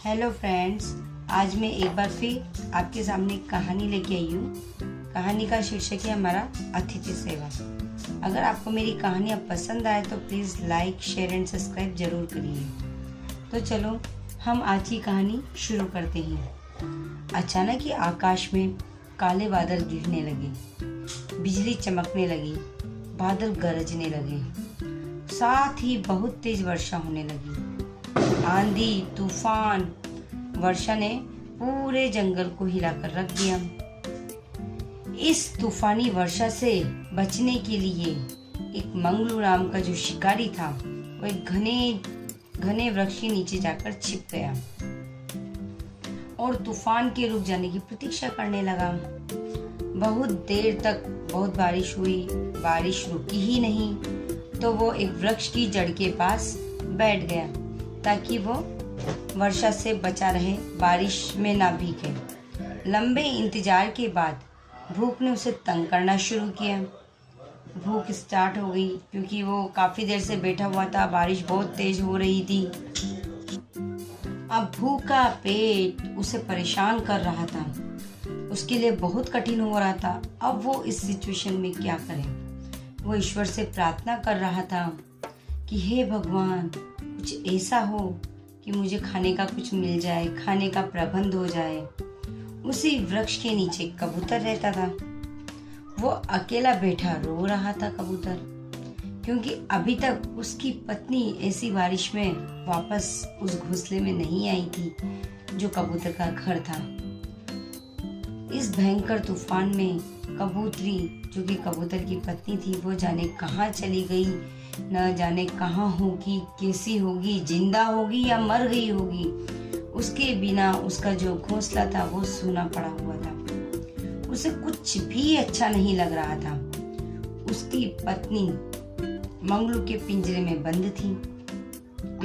Hello friends, आज मैं एक बार फिर आपके सामने एक कहानी लेके आई हूँ। कहानी का शीर्षक है हमारा अतिथि सेवा। अगर आपको मेरी कहानियाँ पसंद आए तो please like, share and subscribe जरूर करिए। तो चलो हम आज की कहानी शुरू करते हैं। अचानक ही आकाश में काले बादल गिरने लगे, बिजली चमकने लगी, बादल गरजने लगे, साथ ही बहुत तेज वर्षा होने लगी। आंधी तूफान वर्षा ने पूरे जंगल को हिलाकर रख दिया। इस तूफानी वर्षा से बचने के लिए एक मंगलू नाम का जो शिकारी था वो एक घने वृक्ष के नीचे जाकर छिप गया और तूफान के रुक जाने की प्रतीक्षा करने लगा। बहुत देर तक बहुत बारिश हुई, बारिश रुकी ही नहीं, तो वो एक वृक्ष की जड़ के पास बैठ गया ताकि वो वर्षा से बचा रहे, बारिश में ना भीगे। लंबे इंतजार के बाद भूख ने उसे तंग करना शुरू किया। भूख स्टार्ट हो गई क्योंकि वो काफी देर से बैठा हुआ था, बारिश बहुत तेज हो रही थी। अब भूख का पेट उसे परेशान कर रहा था, उसके लिए बहुत कठिन हो रहा था। अब वो इस सिचुएशन में क्या करे। वो ईश्वर से प्रार्थना कर रहा था कि हे भगवान, कुछ ऐसा हो कि मुझे खाने का कुछ मिल जाए, खाने का प्रबंध हो जाए। उसी वृक्ष के नीचे कबूतर रहता था। वो अकेला बैठा रो रहा था कबूतर, क्योंकि अभी तक उसकी पत्नी ऐसी बारिश में वापस उस घोंसले में नहीं आई थी जो कबूतर का घर था। इस भयंकर तूफान में कबूतरी, जो कि कबूतर की पत्नी थी, वो जाने कहाँ चली गई, न जाने कहाँ होगी, कैसी होगी, जिंदा होगी या मर गई होगी। उसके बिना उसका जो घोंसला था वो सूना पड़ा हुआ था। उसे कुछ भी अच्छा नहीं लग रहा था। उसकी पत्नी मंगलू के पिंजरे में बंद थी।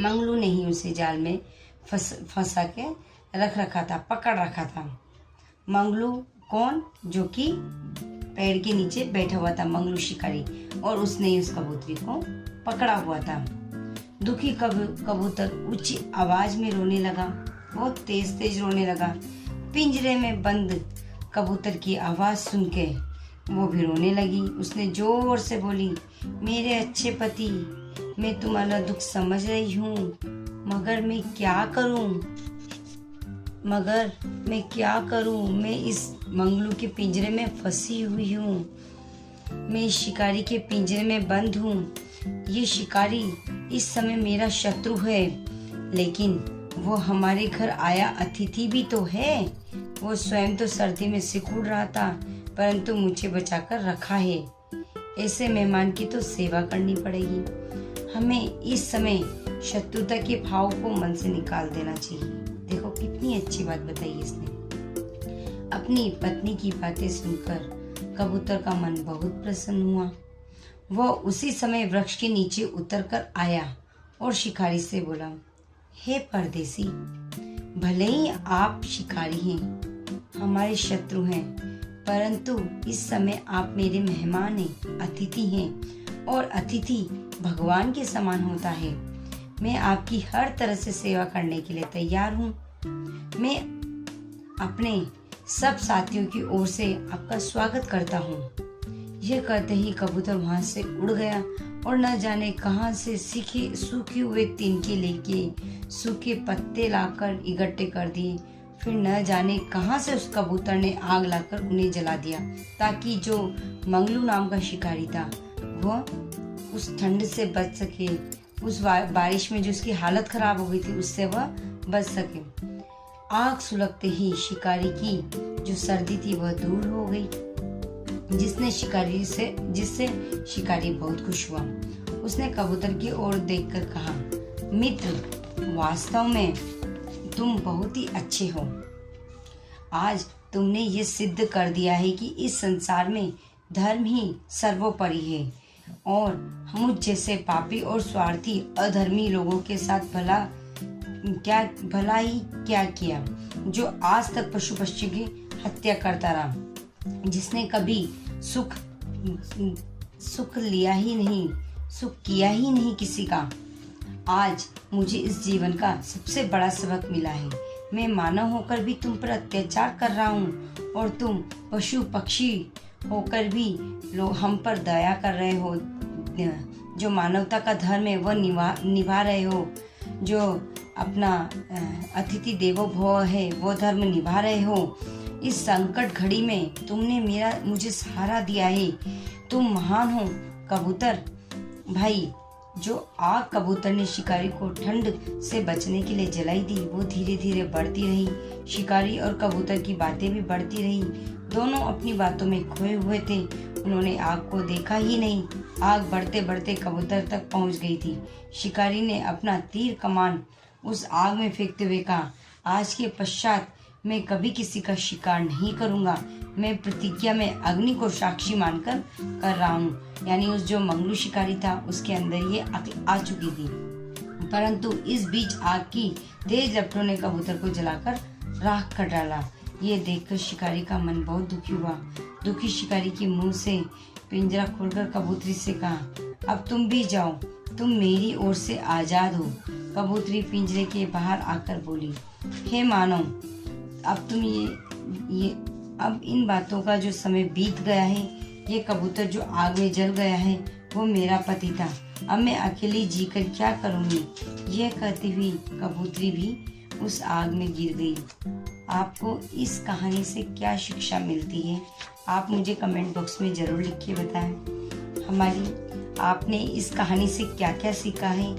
मंगलू ने ही उसे जाल में फंसा के रख रखा था, पकड़ रखा था। मंगलू कौन? जो कि पेड़ के नीचे बैठा हुआ था, मंगलू शिकारी, और उसने ही उस कबूतरी को पकड़ा हुआ था। दुखी कबूतर ऊंची आवाज में रोने लगा, बहुत तेज तेज रोने लगा। पिंजरे में बंद कबूतर की आवाज सुन के वो भी रोने लगी। उसने जोर से बोली, मेरे अच्छे पति, मैं तुम्हारा दुख समझ रही हूँ, मगर मैं क्या करूं? मैं इस मंगलू के पिंजरे में फंसी हुई हूँ। मैं इस शिकारी के पिंजरे में बंद हूँ। ये शिकारी इस समय मेरा शत्रु है, लेकिन वो हमारे घर आया अतिथि भी तो है। वो स्वयं तो सर्दी में सिकुड़ रहा था, परंतु मुझे बचाकर रखा है। ऐसे मेहमान की तो सेवा करनी पड़ेगी। हमें इस समय शत्रुता के भाव को मन से निकाल देना चाहिए। देखो कितनी अच्छी बात बताई इसने। अपनी पत्नी की बातें सुनकर कबूतर का मन बहुत प्रसन्न हुआ। वह उसी समय वृक्ष के नीचे उतरकर आया और शिकारी से बोला, हे परदेसी, भले ही आप शिकारी हैं, हमारे शत्रु हैं, परंतु इस समय आप मेरे मेहमान हैं, अतिथि हैं, और अतिथि भगवान के समान होता है। मैं आपकी हर तरह से सेवा करने के लिए तैयार हूँ। मैं अपने सब साथियों की ओर से आपका स्वागत करता हूँ। यह कहते ही कबूतर वहां से उड़ गया और न जाने कहां से सूखे हुए तिनके लेके सूखे पत्ते लाकर इकट्ठे कर दिए। फिर न जाने कहां से उस कबूतर ने आग लाकर उन्हें जला दिया, ताकि जो मंगलू नाम का शिकारी था वह उस ठंड से बच सके, उस बारिश में जो उसकी हालत खराब हो गई थी उससे वह बच सके। आग सुलगते ही शिकारी की जो सर्दी थी वह दूर हो गई, जिससे शिकारी बहुत खुश हुआ। उसने कबूतर की ओर देखकर कहा, मित्र, वास्तव में तुम बहुत ही अच्छे हो। आज तुमने ये सिद्ध कर दिया है कि इस संसार में धर्म ही सर्वोपरि है, और मुझ जैसे पापी और स्वार्थी अधर्मी लोगों के साथ भला ही क्या किया, जो आज तक पशु पक्षी की हत्या करता रहा, जिसने कभी सुख किया ही नहीं किसी का, आज मुझे इस जीवन का सबसे बड़ा सबक मिला है। मैं मानव होकर भी तुम पर अत्याचार कर रहा हूँ और तुम पशु पक्षी होकर भी लोग हम पर दया कर रहे हो। जो मानवता का धर्म है वह निभा रहे हो। जो अपना अतिथि देवो भव है वो धर्म निभा रहे हो। इस संकट घड़ी में तुमने मुझे सहारा दिया है। तुम महान हो कबूतर भाई। जो आग कबूतर ने शिकारी को ठंड से बचने के लिए जलाई दी वो धीरे धीरे बढ़ती रही। शिकारी और कबूतर की बातें भी बढ़ती रही। दोनों अपनी बातों में खोए हुए थे। उन्होंने आग को देखा ही नहीं। आग बढ़ते बढ़ते कबूतर तक पहुंच गई थी। शिकारी ने अपना तीर कमान उस आग में फेंकते हुए कहा, आज के पश्चात मैं कभी किसी का शिकार नहीं करूंगा। मैं प्रतिज्ञा में अग्नि को साक्षी मानकर कर रहा हूँ। यानी उस जो मंगलू शिकारी था उसके अंदर ये अक्ल आ चुकी थी। परंतु इस बीच आग की तेज लपटों ने कबूतर को जलाकर राख कर डाला। ये देखकर शिकारी का मन बहुत दुखी हुआ। दुखी शिकारी के मुंह से पिंजरा खोलकर कबूतरी से कहा, अब तुम भी जाओ, तुम मेरी ओर से आजाद हो। कबूतरी पिंजरे के बाहर आकर बोली, हे मानव, अब तुम अब इन बातों का जो समय बीत गया है। ये कबूतर जो आग में जल गया है वो मेरा पति था। अब मैं अकेली जीकर क्या करूंगी। यह कहती हुई कबूतरी भी उस आग में गिर गई। आपको इस कहानी से क्या शिक्षा मिलती है आप मुझे कमेंट बॉक्स में जरूर लिख के बताएं। आपने इस कहानी से क्या क्या सीखा है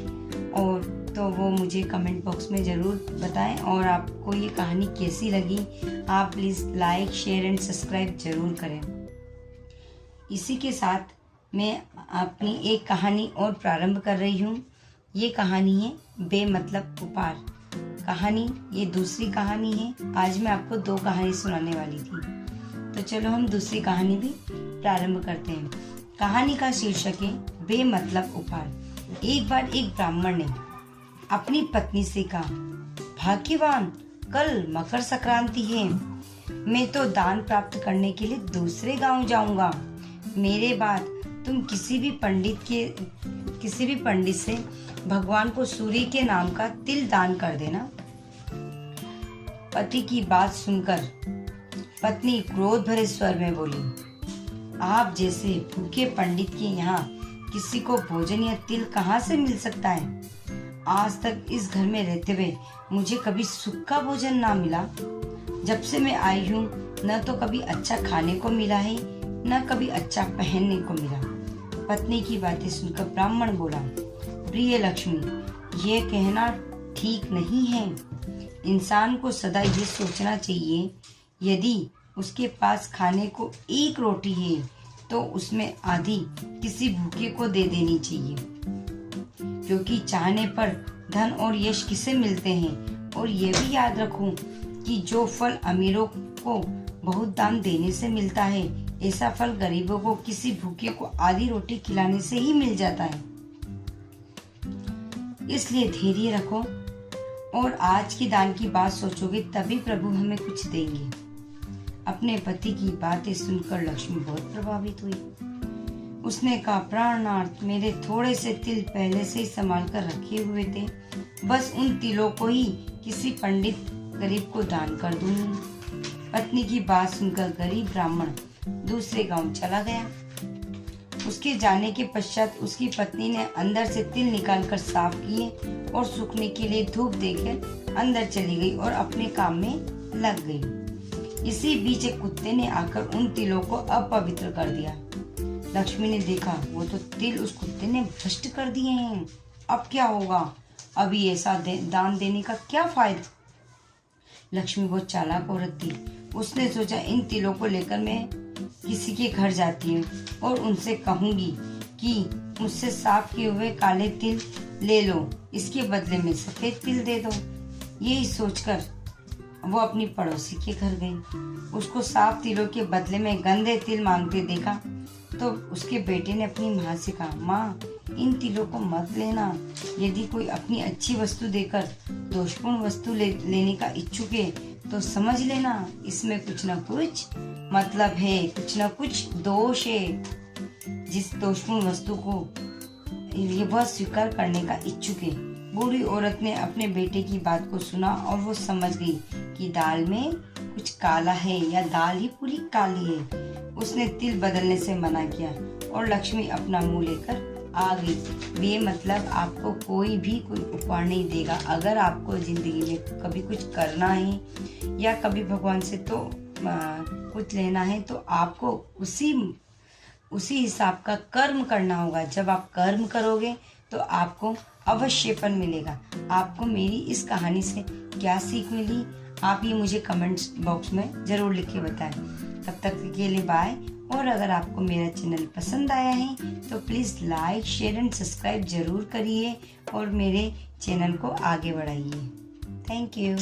और तो वो मुझे कमेंट बॉक्स में ज़रूर बताएं। और आपको ये कहानी कैसी लगी आप please like share and subscribe ज़रूर करें। इसी के साथ मैं अपनी एक कहानी और प्रारंभ कर रही हूँ। ये कहानी है बेमतलब उपहार कहानी। ये दूसरी कहानी है। आज मैं आपको 2 कहानी सुनाने वाली थी, तो चलो हम दूसरी कहानी भी प्रारंभ करते हैं। कहानी का शीर्षक है बेमतलब उपहार। एक बार एक ब्राह्मण ने अपनी पत्नी से कहा, भाग्यवान, कल मकर संक्रांति है। मैं तो दान प्राप्त करने के लिए दूसरे गांव जाऊंगा। मेरे बाद तुम किसी भी पंडित से भगवान को सूर्य के नाम का तिल दान कर देना। पति की बात सुनकर पत्नी क्रोध भरे स्वर में बोली, आप जैसे भूखे पंडित के यहाँ किसी को भोजन या तिल कहाँ से मिल सकता है। आज तक इस घर में रहते हुए मुझे कभी सूखा भोजन ना मिला। जब से मैं आई हूँ न तो कभी अच्छा खाने को मिला है न कभी अच्छा पहनने को मिला। पत्नी की बातें सुनकर ब्राह्मण बोला, प्रिय लक्ष्मी, ये कहना ठीक नहीं है। इंसान को सदा ये सोचना चाहिए, यदि उसके पास खाने को 1 रोटी है तो उसमें आधी किसी भूखे को दे देनी चाहिए। क्योंकि चाहने पर धन और यश किसे मिलते हैं। और ये भी याद रखो कि जो फल अमीरों को बहुत दान देने से मिलता है, ऐसा फल गरीबों को किसी भूखे को आधी रोटी खिलाने से ही मिल जाता है। इसलिए धैर्य रखो और आज की दान की बात सोचोगे तभी प्रभु हमें कुछ देंगे। अपने पति की बातें सुनकर लक्ष्मी बहुत प्रभावित हुई। उसने कहा, प्राणनाथ, मेरे थोड़े से तिल पहले से ही संभाल कर रखे हुए थे। बस उन तिलों को ही किसी पंडित गरीब को दान कर दूंगी। पत्नी की बात सुनकर गरीब ब्राह्मण दूसरे गांव चला गया। उसके जाने के पश्चात उसकी पत्नी ने अंदर से तिल निकालकर साफ किए और सूखने के लिए धूप देकर अंदर चली गई और अपने काम में लग गई। इसी बीच एक कुत्ते ने आकर उन तिलों को अपवित्र कर दिया। लक्ष्मी ने देखा वो तो तिल उस कुत्ते ने भ्रष्ट कर दिए हैं। अब क्या होगा। अभी ऐसा दान देने का क्या फायदा। लक्ष्मी बहुत चालाक औरत थी। उसने सोचा, इन तिलों को लेकर मैं किसी के घर जाती हूँ और उनसे कहूंगी कि मुझसे साफ किए हुए काले तिल ले लो, इसके बदले में सफेद तिल दे दो। यही सोचकर वो अपनी पड़ोसी के घर गई। उसको साफ तिलों के बदले में गंदे तिल मांगते देखा तो उसके बेटे ने अपनी माँ से कहा, माँ, इन तिलों को मत लेना। यदि कोई अपनी अच्छी वस्तु देकर दोषपूर्ण वस्तु लेने का इच्छुक है तो समझ लेना इसमें कुछ न कुछ मतलब है, कुछ न कुछ दोष है। जिस दोषपूर्ण वस्तु को ये वह स्वीकार करने का इच्छुक है बूढ़ी औरत ने अपने बेटे की बात को सुना और वो समझ गई कि दाल में कुछ काला है या दाल ही पूरी काली है। उसने तिल बदलने से मना किया और लक्ष्मी अपना मुंह लेकर आ गई। ये मतलब आपको कोई भी कोई उपहार नहीं देगा। अगर आपको जिंदगी में कभी कुछ करना है या कभी भगवान से तो कुछ लेना है तो आपको उसी हिसाब का कर्म करना होगा। जब आप कर्म करोगे तो आपको अवश्य फल मिलेगा। आपको मेरी इस कहानी से क्या सीख मिली, आप ये मुझे कमेंट्स बॉक्स में ज़रूर लिख के बताएं। तब तक के लिए बाय। और अगर आपको मेरा चैनल पसंद आया है तो please like, share and subscribe ज़रूर करिए और मेरे चैनल को आगे बढ़ाइए। Thank you.